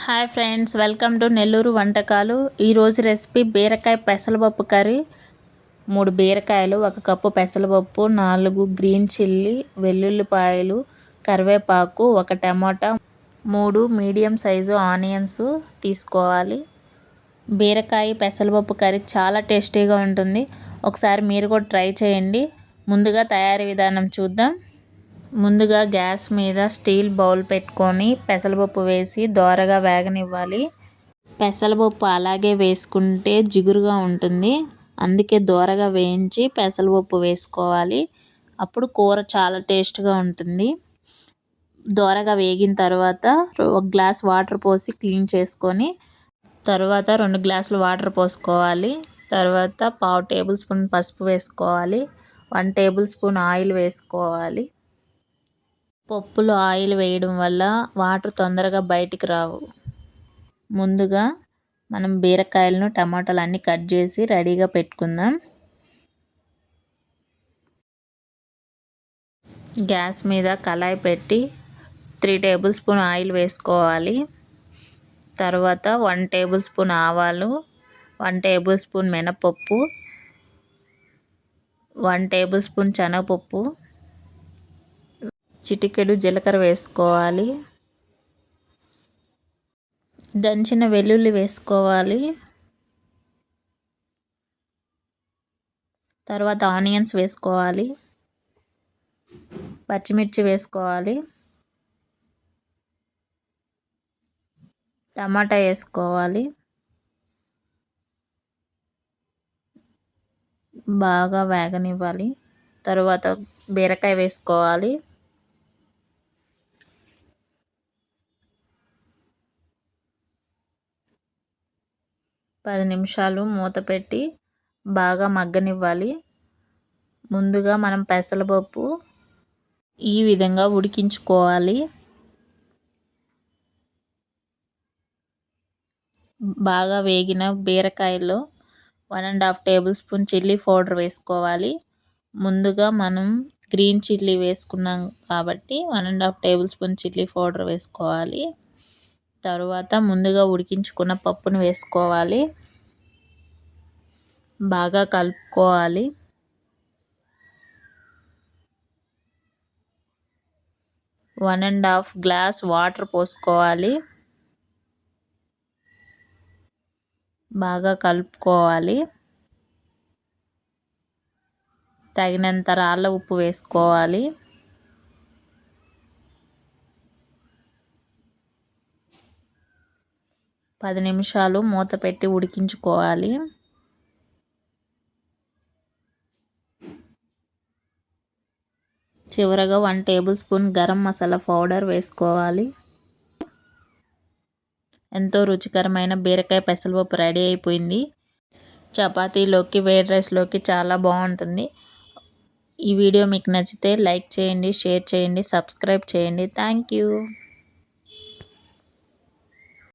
Hi friends, welcome to Nellore వంటకాలు. ఈరోజు recipe బీరకాయ పెసరపప్పు కర్రీ. 3 బీరకాయలు, 1 కప్పు పెసరపప్పు, 4 గ్రీన్ చిల్లీ, వెల్లుల్లిపాయలు, కరివేపాకు, 1 టమాటా, 3 మీడియం సైజు ఆనియన్స్ తీసుకోవాలి. బీరకాయ పెసరపప్పు కర్రీ చాలా టేస్టీగా ఉంటుంది. ఒకసారి మీరు కూడా ట్రై చేయండి. ముందుగా తయారీ విధానం చూద్దాం. ముందుగా గ్యాస్ మీద స్టీల్ బౌల్ పెట్టుకొని పెసరపప్పు వేసి దోరగా వేగనివ్వాలి. పెసరపప్పు అలాగే వేసుకుంటే జిగురుగా ఉంటుంది, అందుకే దోరగా వేయించి పెసరపప్పు వేసుకోవాలి. అప్పుడు కూర చాలా టేస్ట్గా ఉంటుంది. దోరగా వేగిన తర్వాత 1 గ్లాస్ వాటర్ పోసి క్లీన్ చేసుకొని తర్వాత 2 గ్లాసులు వాటర్ పోసుకోవాలి. తర్వాత 1/2 టేబుల్ స్పూన్ పసుపు వేసుకోవాలి. 1 టేబుల్ స్పూన్ ఆయిల్ వేసుకోవాలి. పప్పులో ఆయిల్ వేయడం వల్ల వాటర్ తొందరగా బయటికి రావు. ముందుగా మనం బీరకాయలను, టమాటాలు అన్నీ కట్ చేసి రెడీగా పెట్టుకుందాం. గ్యాస్ మీద కళాయి పెట్టి 3 టేబుల్ స్పూన్ ఆయిల్ వేసుకోవాలి. తర్వాత 1 టేబుల్ స్పూన్ ఆవాలు, 1 టేబుల్ స్పూన్ మినపప్పు, 1 టేబుల్ స్పూన్ శనగపప్పు, చిటికెడు జీలకర్ర వేసుకోవాలి. దంచిన వెల్లుల్లి వేసుకోవాలి. తర్వాత ఆనియన్స్ వేసుకోవాలి. పచ్చిమిర్చి వేసుకోవాలి. టమాటా వేసుకోవాలి. బాగా వేగనివ్వాలి. తర్వాత బీరకాయ వేసుకోవాలి. పది నిమిషాలు మూత పెట్టి బాగా మగ్గనివ్వాలి. ముందుగా మనం పెసరపప్పు ఈ విధంగా ఉడికించుకోవాలి. బాగా వేగిన బీరకాయలో 1.5 టేబుల్ స్పూన్ చిల్లీ పౌడర్ వేసుకోవాలి. ముందుగా మనం గ్రీన్ చిల్లీ వేసుకున్నాం కాబట్టి 1.5 టేబుల్ స్పూన్ చిల్లీ పౌడర్ వేసుకోవాలి. తరువాత ముందుగా ఉడికించుకున్న పప్పును వేసుకోవాలి. బాగా కలుపుకోవాలి. One and half glass water పోసుకోవాలి. బాగా కలుపుకోవాలి. తగినంత రాళ్ళ ఉప్పు వేసుకోవాలి. పది నిమిషాలు మూత పెట్టి ఉడికించుకోవాలి. చివరగా 1 table spoon garam masala powder వేసుకోవాలి. ఎంతో రుచికరమైన బీరకాయ పెసరపప్పు రెడీ అయిపోయింది. చపాతీలోకి, వేడి రైస్లోకి చాలా బాగుంటుంది. ఈ వీడియో మీకు నచ్చితే లైక్ చేయండి, షేర్ చేయండి, సబ్స్క్రైబ్ చేయండి. Thank you.